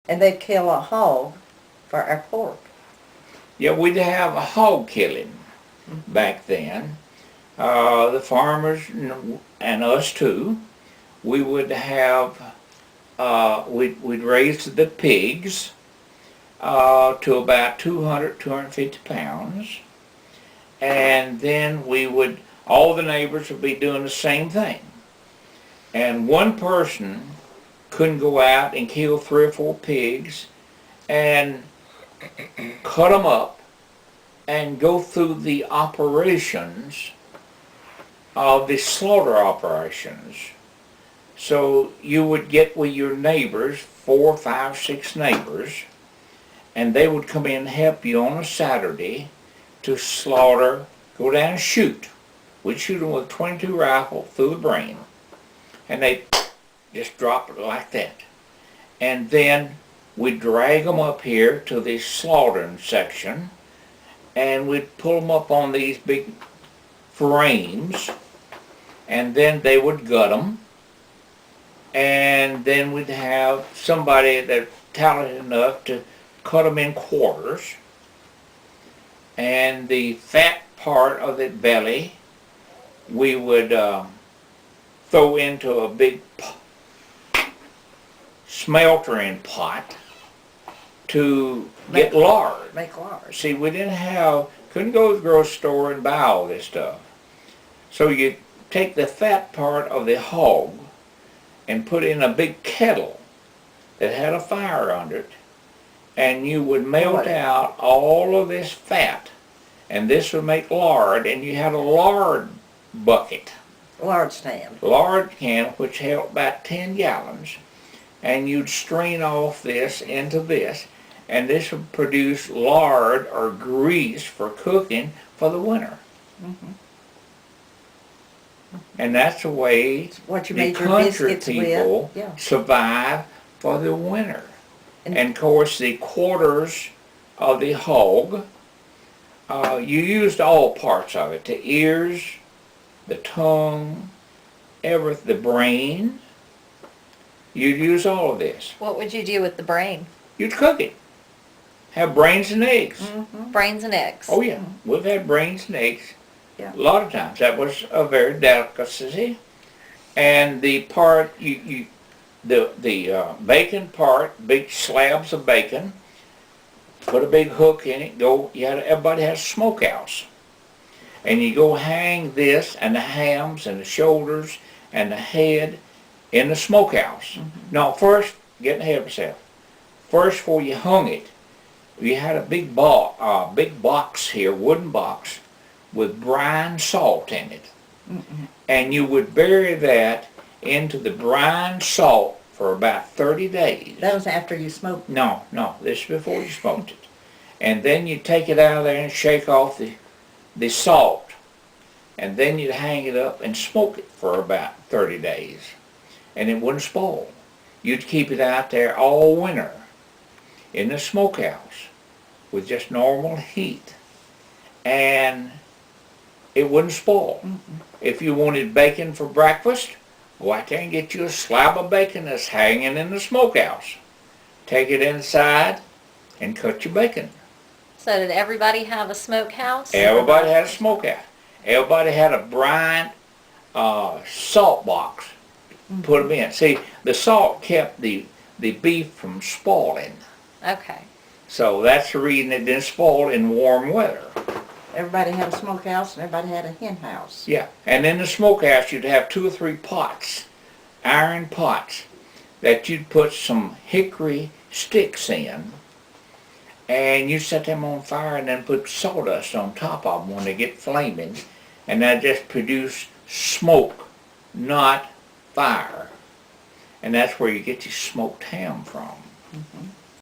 And they'd kill a hog for our pork. Yeah, we'd have a hog killing back then. The farmers and us too, we would have, we'd raise the pigs to about 200, 250 pounds. And then all the neighbors would be doing the same thing. And one person couldn't go out and kill 3 or 4 pigs and cut them up and go through the operations of the slaughter operations. So you would get with your neighbors, 4, 5, 6 neighbors, and they would come in and help you on a Saturday to slaughter, go down and shoot. We'd shoot them with a .22 rifle through the brain, and they'd just drop it like that. And then we'd drag them up here to the slaughtering section, and we'd pull them up on these big frames, and then they would gut them, and then we'd have somebody that's talented enough to cut them in quarters, and the fat part of the belly we would throw into a big smeltering pot to get lard. Make lard. See, we couldn't go to the grocery store and buy all this stuff. So you take the fat part of the hog and put it in a big kettle that had a fire under it, and you would melt out all of this fat, and this would make lard, and you had a lard bucket. Lard stand. Lard can, which held about 10 gallons, and you'd strain off this into this, and this would produce lard or grease for cooking for the winter. Mm-hmm. And that's the way what you the made your country biscuits people with. Yeah. survive for the winter. And of course, the quarters of the hog, you used all parts of it, the ears, the tongue, the brain. You'd use all of this. What would you do with the brain? You'd cook it. Have brains and eggs. Mm-hmm. Brains and eggs. Oh yeah, we've had brains and eggs. Yeah. A lot of times. That was a very delicacy. And the part, the bacon part, big slabs of bacon, put a big hook in it, everybody has a smokehouse. And you go hang this and the hams and the shoulders and the head in the smokehouse. Mm-hmm. Now first, getting ahead of myself, first before you hung it, you had a big box here, wooden box, with brine salt in it. Mm-mm. And you would bury that into the brine salt for about 30 days. That was after you smoked. No, this is before you smoked it. And then you take it out of there and shake off the salt. And then you'd hang it up and smoke it for about 30 days. And it wouldn't spoil. You'd keep it out there all winter in the smokehouse with just normal heat. And it wouldn't spoil. Mm-hmm. If you wanted bacon for breakfast, go out there and get you a slab of bacon that's hanging in the smokehouse. Take it inside and cut your bacon. So did everybody have a smokehouse? Everybody had a smokehouse. Everybody had a brine salt box. Put them in. See, the salt kept the beef from spoiling. Okay. So that's the reason it didn't spoil in warm weather. Everybody had a smokehouse and everybody had a hen house. Yeah, and in the smokehouse you'd have 2 or 3 pots, iron pots, that you'd put some hickory sticks in, and you set them on fire and then put sawdust on top of them when they get flaming, and that just produce smoke, not fire. And that's where you get your smoked ham from. Mm-hmm.